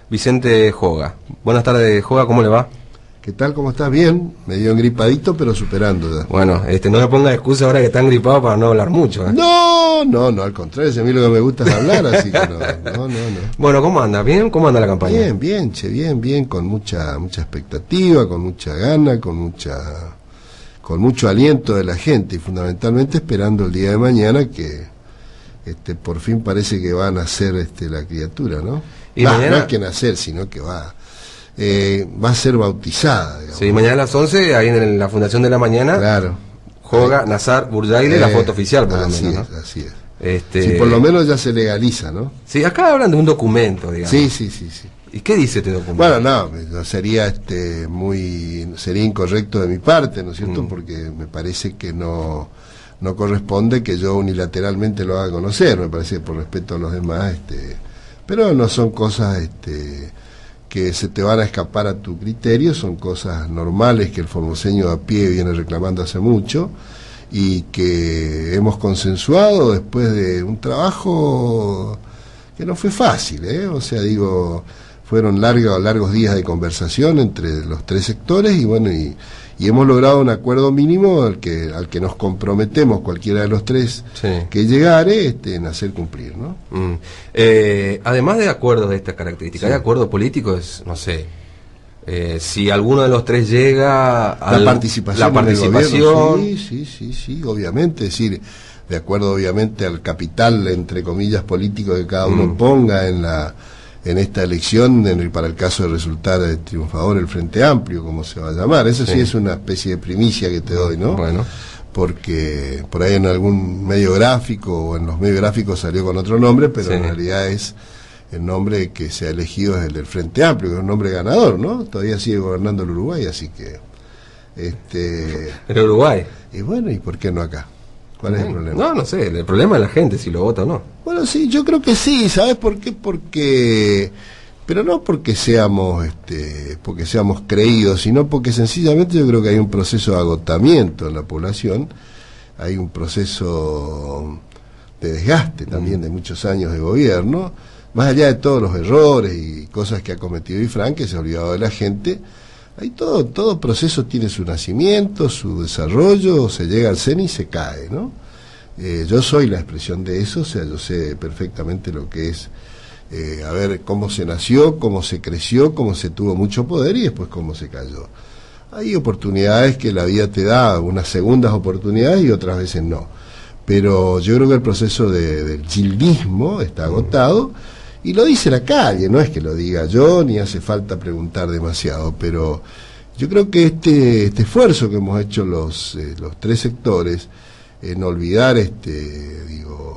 Vicente Joga. Buenas tardes, Joga, ¿cómo le va? ¿Qué tal? ¿Cómo estás? Bien, medio engripadito, pero superando ya. Bueno, no me ponga excusa ahora que está gripado para no hablar mucho. No, al contrario, si a mí lo que me gusta es hablar, así que no. Bueno, ¿cómo anda? ¿Bien? ¿Cómo anda la campaña? Bien, con mucha expectativa, con mucha gana, con mucho aliento de la gente y fundamentalmente esperando el día de mañana que por fin parece que va a nacer la criatura, ¿no? Y mañana... No es que nacer, sino que va a ser bautizada, digamos. Sí, mañana a las 11, ahí en la Fundación de la Mañana. Claro. Joga, Nazar, Burjaile, la foto oficial, por lo menos, ¿no? Así es. Sí, por lo menos ya se legaliza, ¿no? Sí, acá hablan de un documento, digamos. Sí. ¿Y qué dice este documento? Bueno, no sería sería incorrecto de mi parte, ¿no es cierto? Porque me parece que no corresponde que yo unilateralmente lo haga conocer, me parece que por respeto a los demás, pero no son cosas que se te van a escapar a tu criterio, son cosas normales que el formoseño a pie viene reclamando hace mucho y que hemos consensuado después de un trabajo que no fue fácil, o sea, fueron largos días de conversación entre los tres sectores y bueno, y hemos logrado un acuerdo mínimo al que nos comprometemos cualquiera de los tres que llegare en hacer cumplir, ¿no? Además de acuerdos de estas características, ¿hay acuerdo político? No sé, si alguno de los tres llega a la participación. Sí, obviamente, es decir, de acuerdo obviamente al capital, entre comillas, político que cada uno ponga en esta elección, para el caso de resultar triunfador el Frente Amplio, como se va a llamar. Eso sí es una especie de primicia que te doy, ¿no? Bueno. Porque por ahí en algún medio gráfico o en los medios gráficos salió con otro nombre, pero en realidad es el nombre que se ha elegido es el del Frente Amplio, que es un nombre ganador, ¿no? Todavía sigue gobernando el Uruguay, así que... ¿El Uruguay? Y bueno, ¿y por qué no acá? ¿Cuál es el problema? No sé, el problema es la gente, si lo vota o no. Bueno, sí, yo creo que sí, ¿sabes por qué? Pero no porque seamos creídos, sino porque sencillamente yo creo que hay un proceso de agotamiento en la población, hay un proceso de desgaste también de muchos años de gobierno, más allá de todos los errores y cosas que ha cometido Ifrán, que se ha olvidado de la gente. Ahí todo proceso tiene su nacimiento, su desarrollo, se llega al cenit y se cae, ¿no? Yo soy la expresión de eso, o sea, yo sé perfectamente lo que es, a ver cómo se nació, cómo se creció, cómo se tuvo mucho poder y después cómo se cayó. Hay oportunidades que la vida te da, unas segundas oportunidades y otras veces no. Pero yo creo que el proceso del gildismo está agotado. Y lo dice la calle, no es que lo diga yo, ni hace falta preguntar demasiado, pero yo creo que este esfuerzo que hemos hecho los tres sectores, en olvidar,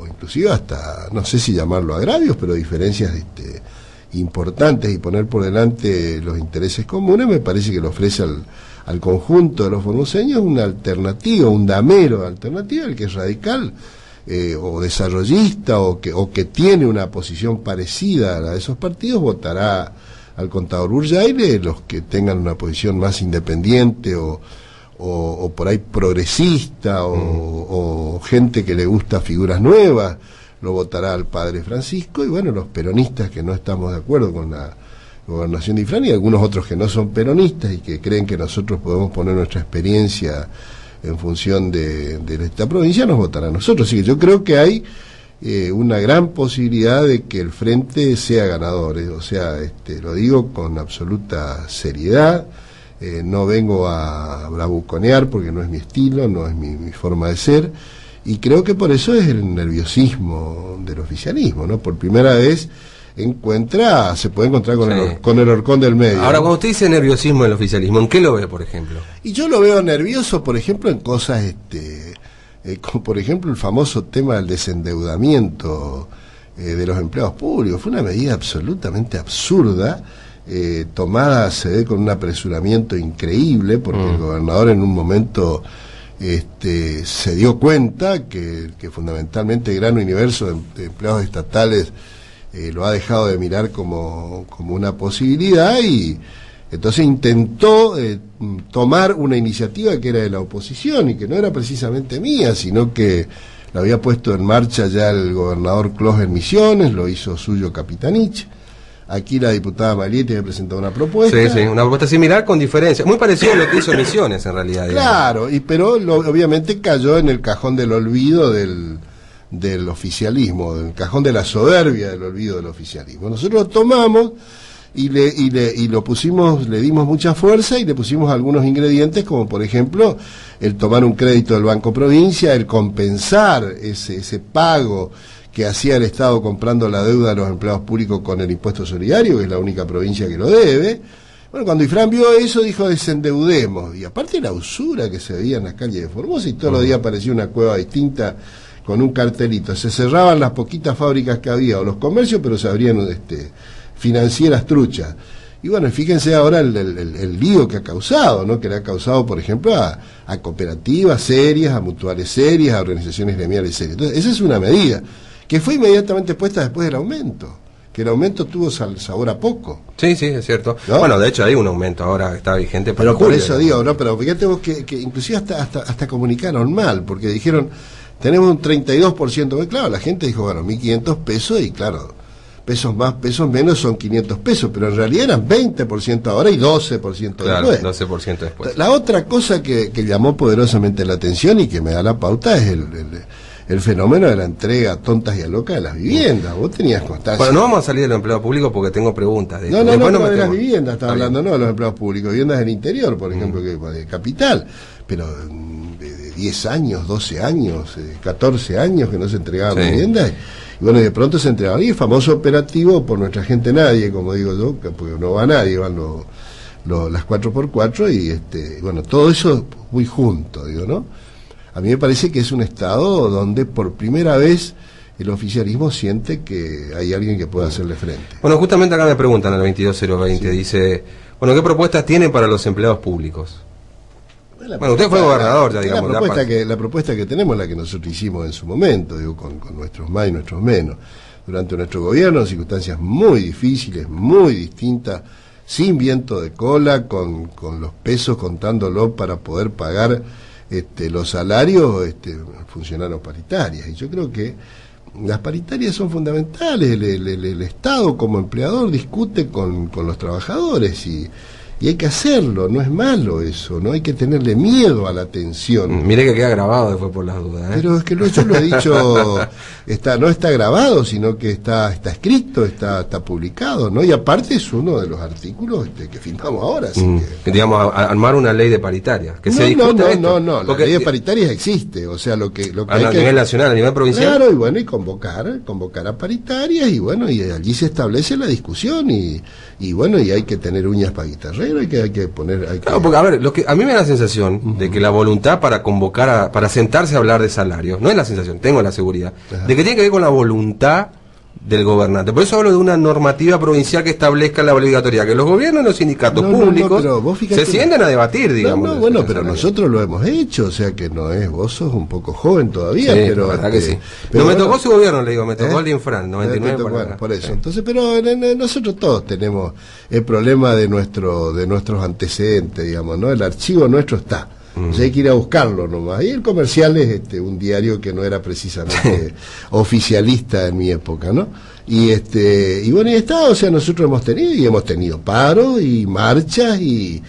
inclusive hasta, no sé si llamarlo agravios, pero diferencias importantes y poner por delante los intereses comunes, me parece que le ofrece al conjunto de los formoseños una alternativa, un damero de alternativa, el que es radical, o desarrollista o que tiene una posición parecida a la de esos partidos, votará al contador Burjaile. Los que tengan una posición más independiente o por ahí progresista o gente que le gusta figuras nuevas, lo votará al padre Francisco. Y bueno, los peronistas que no estamos de acuerdo con la gobernación de Ifrán y algunos otros que no son peronistas y que creen que nosotros podemos poner nuestra experiencia en función de esta provincia, nos votará a nosotros. Así que yo creo que hay una gran posibilidad de que el Frente sea ganador, o sea, lo digo con absoluta seriedad, no vengo a bravuconear porque no es mi estilo, no es mi forma de ser, y creo que por eso es el nerviosismo del oficialismo, ¿no? Por primera vez se puede encontrar con el horcón del medio. Ahora, cuando usted dice nerviosismo del oficialismo, ¿en qué lo ve, por ejemplo? Y yo lo veo nervioso, por ejemplo, en cosas, como por ejemplo el famoso tema del desendeudamiento de los empleados públicos. Fue una medida absolutamente absurda, tomada, se ve, con un apresuramiento increíble, porque el gobernador en un momento se dio cuenta que fundamentalmente el gran universo de empleados estatales lo ha dejado de mirar como una posibilidad y entonces intentó tomar una iniciativa que era de la oposición y que no era precisamente mía, sino que la había puesto en marcha ya el gobernador Clos en Misiones, lo hizo suyo Capitanich. Aquí la diputada Maglietti había presentado una propuesta. Sí, sí, una propuesta similar con diferencia. Muy parecido a lo que hizo Misiones, en realidad. Claro, pero obviamente cayó en el cajón del olvido del oficialismo, en el cajón de la soberbia del olvido del oficialismo. Nosotros lo tomamos y lo pusimos, le dimos mucha fuerza y le pusimos algunos ingredientes, como por ejemplo el tomar un crédito del Banco Provincia, el compensar ese pago que hacía el Estado comprando la deuda de los empleados públicos con el impuesto solidario, que es la única provincia que lo debe. Bueno, cuando Ifrán vio eso, dijo, desendeudemos. Y aparte la usura que se veía en las calles de Formosa, y todos los días aparecía una cueva distinta con un cartelito. Se cerraban las poquitas fábricas que había, o los comercios, pero se abrían financieras truchas. Y bueno, fíjense ahora el lío que ha causado, ¿no? Que le ha causado, por ejemplo, a cooperativas serias, a mutuales serias, a organizaciones gremiales serias. Entonces, esa es una medida que fue inmediatamente puesta después del aumento, que el aumento tuvo sabor a poco. Sí, sí, es cierto. ¿No? Bueno, de hecho hay un aumento ahora que está vigente para pero por julio, eso digo, ¿no? Pero fíjate vos que inclusive hasta comunicaron mal, porque dijeron, tenemos un 32%, claro, la gente dijo, bueno, 1.500 pesos, y claro, pesos más, pesos menos son 500 pesos, pero en realidad eran 20% ahora y 12% claro, después. 12% después. La otra cosa que llamó poderosamente la atención y que me da la pauta es el fenómeno de la entrega a tontas y a locas de las viviendas. Vos tenías constancia. Bueno, no vamos a salir de los empleados públicos porque tengo preguntas. No, de las viviendas estaba hablando, no de los empleados públicos, viviendas del interior, por ejemplo, que de capital, pero de 10 años, 12 años, 14 años que no se entregaban viviendas. Y bueno, de pronto se entregaban. Y el famoso operativo por nuestra gente nadie, como digo yo, porque no va nadie, van las 4x4 y bueno, todo eso muy junto, digo, ¿no? A mí me parece que es un estado donde por primera vez el oficialismo siente que hay alguien que pueda hacerle frente. Bueno, justamente acá me preguntan al 22020, dice, bueno, ¿qué propuestas tienen para los empleados públicos? Bueno, usted fue gobernador, ya digamos. La propuesta que tenemos es la que nosotros hicimos en su momento, digo, con nuestros más y nuestros menos. Durante nuestro gobierno, en circunstancias muy difíciles, muy distintas, sin viento de cola, con los pesos contándolo para poder pagar los salarios, funcionarios paritarias. Y yo creo que las paritarias son fundamentales. El Estado como empleador discute con los trabajadores y hay que hacerlo, no es malo eso, no hay que tenerle miedo a la tensión. Mire que queda grabado después por las dudas, ¿eh? Pero es que yo lo he dicho, no está grabado, sino que está escrito, está publicado, ¿no? Y aparte es uno de los artículos que firmamos ahora. Así que digamos, armar una ley de paritarias. Que se discuta no, la ley de paritarias existe, o sea, lo que a nivel nacional, a nivel provincial. Claro, y bueno, y convocar a paritarias, y bueno, y allí se establece la discusión, y bueno, y hay que tener uñas para guitarrero, hay que poner... Claro, porque a ver, a mí me da la sensación de que la voluntad para convocar, para sentarse a hablar de salario, no es la sensación, tengo la seguridad, de que tiene que ver con la voluntad del gobernante. Por eso hablo de una normativa provincial que establezca la obligatoriedad, que los gobiernos y los sindicatos públicos se sienten a debatir, digamos. Bueno, pero nosotros lo hemos hecho, o sea que no es, vos sos un poco joven todavía, pero... la verdad que sí. Pero me tocó su gobierno, le digo, me tocó el de Infran, 99 por eso. Entonces, pero nosotros todos tenemos el problema de nuestros antecedentes, digamos, ¿no? El archivo nuestro está. O sea, hay que ir a buscarlo nomás. Y el Comercial es un diario que no era precisamente oficialista en mi época, ¿no? Y bueno, y está, o sea, nosotros hemos tenido paro y marchas y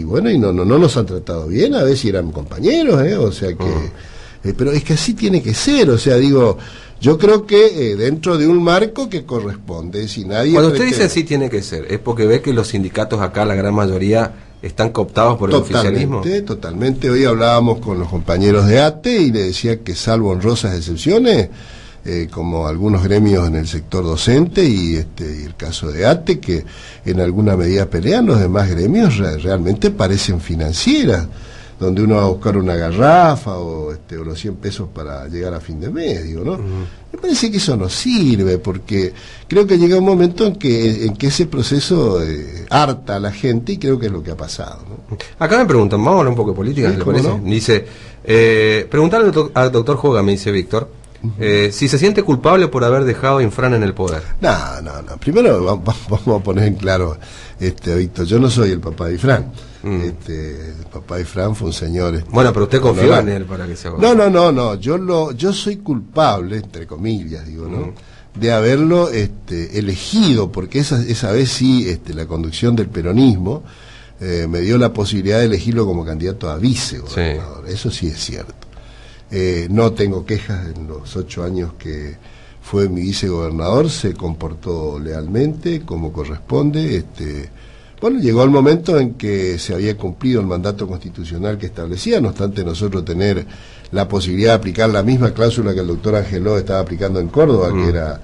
bueno, y no nos han tratado bien, a veces eran compañeros, o sea que pero es que así tiene que ser, o sea, digo, yo creo que dentro de un marco que corresponde, si nadie... Cuando usted dice así tiene que ser, ¿es porque ve que los sindicatos acá, la gran mayoría, están cooptados por el oficialismo? Totalmente. Hoy hablábamos con los compañeros de ATE y le decía que salvo honrosas excepciones, como algunos gremios en el sector docente y el caso de ATE, que en alguna medida pelean, los demás gremios realmente parecen financieras, donde uno va a buscar una garrafa o los 100 pesos para llegar a fin de mes, digo, ¿no? Me parece que eso no sirve, porque creo que llega un momento en que ese proceso harta a la gente, y creo que es lo que ha pasado, ¿no? Acá me preguntan, vamos a hablar un poco de política, ¿le parece? ¿No? Dice, preguntarle al doctor Joga, me dice Víctor, si se siente culpable por haber dejado a Infran en el poder. No. Primero vamos a poner en claro, Víctor, yo no soy el papá de Infran. El papá de Infran fue un señor... Bueno, pero usted confió en él para que se haga. No, yo soy culpable, entre comillas, digo, ¿no? de haberlo elegido, porque esa vez sí la conducción del peronismo me dio la posibilidad de elegirlo como candidato a vicegobernador. Sí. Eso sí es cierto. No tengo quejas en los 8 años que fue mi vicegobernador, se comportó lealmente, como corresponde. Bueno, llegó el momento en que se había cumplido el mandato constitucional que establecía, no obstante nosotros tener la posibilidad de aplicar la misma cláusula que el doctor Angeló estaba aplicando en Córdoba, que era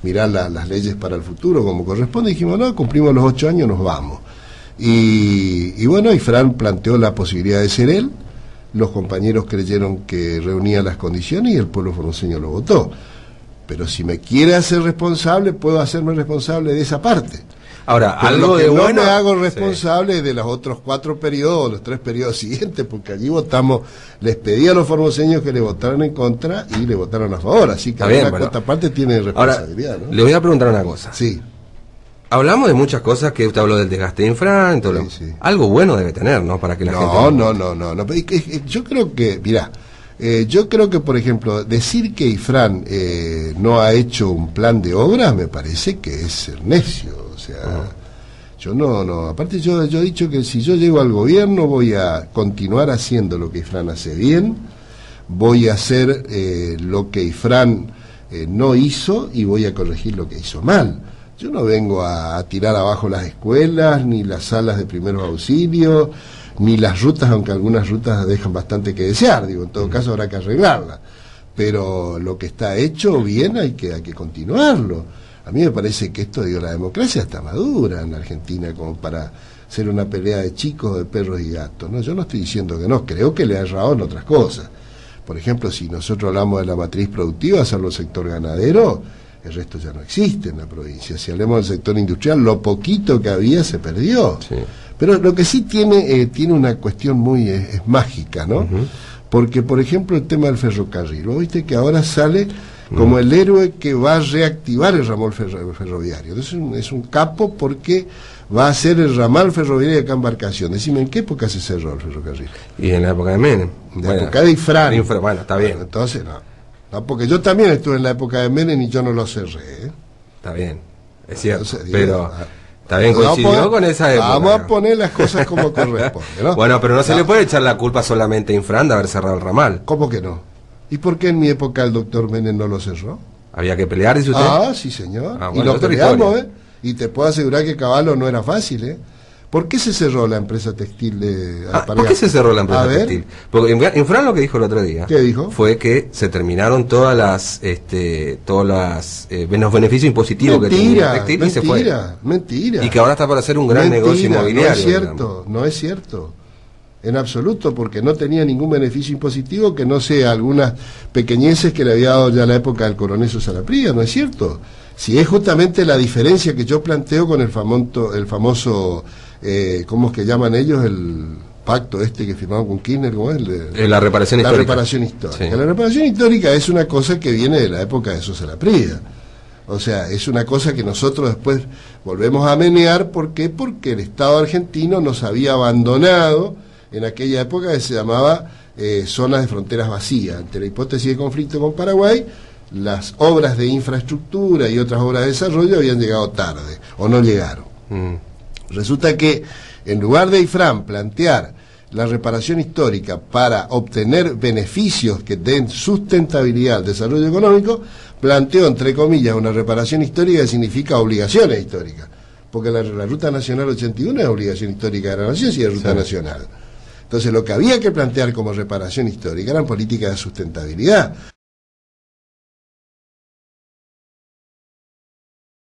mirar las leyes para el futuro como corresponde, dijimos, no, cumplimos los 8 años, nos vamos. Y bueno, y Fran planteó la posibilidad de ser él, los compañeros creyeron que reunía las condiciones y el pueblo formoseño lo votó. Pero si me quiere hacer responsable, puedo hacerme responsable de esa parte. Ahora, pero algo lo que de no bueno, me hago responsable de los otros 4 periodos, los 3 periodos siguientes, porque allí votamos, les pedí a los formoseños que le votaran en contra y le votaron a favor, así que la otra parte tiene responsabilidad. Ahora, ¿no? le voy a preguntar una cosa. Sí. Hablamos de muchas cosas, que usted habló del desgaste de Infran, sí. Algo bueno debe tener, ¿no? Para que la gente... No. Yo creo que, mirá, yo creo que, por ejemplo, decir que Ifrán no ha hecho un plan de obras me parece que es ser necio. O sea, yo no. Aparte yo he dicho que si yo llego al gobierno voy a continuar haciendo lo que Ifrán hace bien, voy a hacer lo que Ifrán no hizo y voy a corregir lo que hizo mal. Yo no vengo a tirar abajo las escuelas, ni las salas de primeros auxilios, ni las rutas, aunque algunas rutas dejan bastante que desear, digo, en todo caso habrá que arreglarlas. Pero lo que está hecho bien hay que continuarlo. A mí me parece que esto, digo, la democracia está madura en la Argentina como para ser una pelea de chicos, de perros y gatos, ¿no? Yo no estoy diciendo que no, creo que le ha errado en otras cosas. Por ejemplo, si nosotros hablamos de la matriz productiva, salvo el sector ganadero, el resto ya no existe en la provincia. Si hablamos del sector industrial, lo poquito que había se perdió. Sí. Pero lo que sí tiene una cuestión muy es mágica, ¿no? Porque, por ejemplo, el tema del ferrocarril, vos viste que ahora sale como el héroe que va a reactivar el ramal ferroviario. Entonces es un capo porque va a ser el ramal ferroviario de acá Embarcación. Decime, ¿en qué época se cerró el ferrocarril? Y en la época de Menem. En la época de Ifrán. Bueno, está bien. Bueno, entonces no, porque yo también estuve en la época de Menem y yo no lo cerré. Está bien, es cierto, entonces, pero está bien, coincidió con esa época. Vamos a poner las cosas como corresponde, ¿no? Bueno, pero no se le puede echar la culpa solamente a Infran de haber cerrado el ramal. ¿Cómo que no? ¿Y por qué en mi época el doctor Menem no lo cerró? ¿Había que pelear, dice usted? Ah, sí, señor. Bueno, y lo peleamos, Y te puedo asegurar que Caballo no era fácil, ¿Por qué se cerró la empresa textil de ¿Por qué se cerró la empresa textil? Porque Infran lo que dijo el otro día. ¿Qué dijo? Fue que se terminaron todos los beneficios impositivos que tenía el textil y se fue. Mentira. Y que ahora está para hacer un gran negocio inmobiliario. No es cierto, no es cierto. En absoluto, porque no tenía ningún beneficio impositivo que no sea algunas pequeñeces que le había dado ya la época del coronel Salapría, ¿no es cierto? Si es justamente la diferencia que yo planteo con el famoso ¿cómo es que llaman ellos? El pacto que firmaron con Kirchner, ¿cómo es? La reparación histórica. La reparación histórica. Sí. La reparación histórica es una cosa que viene de la época de Sosa Laprida. O sea, es una cosa que nosotros después volvemos a menear. ¿Por qué? Porque el Estado argentino nos había abandonado en aquella época que se llamaba zonas de fronteras vacías. Ante la hipótesis de conflicto con Paraguay, las obras de infraestructura y otras obras de desarrollo habían llegado tarde, o no llegaron. Resulta que, en lugar de Ifrán plantear la reparación histórica para obtener beneficios que den sustentabilidad al desarrollo económico, planteó, entre comillas, una reparación histórica que significa obligaciones históricas. Porque la Ruta Nacional 81 es obligación histórica de la nación, si es ruta nacional. Entonces, lo que había que plantear como reparación histórica eran políticas de sustentabilidad.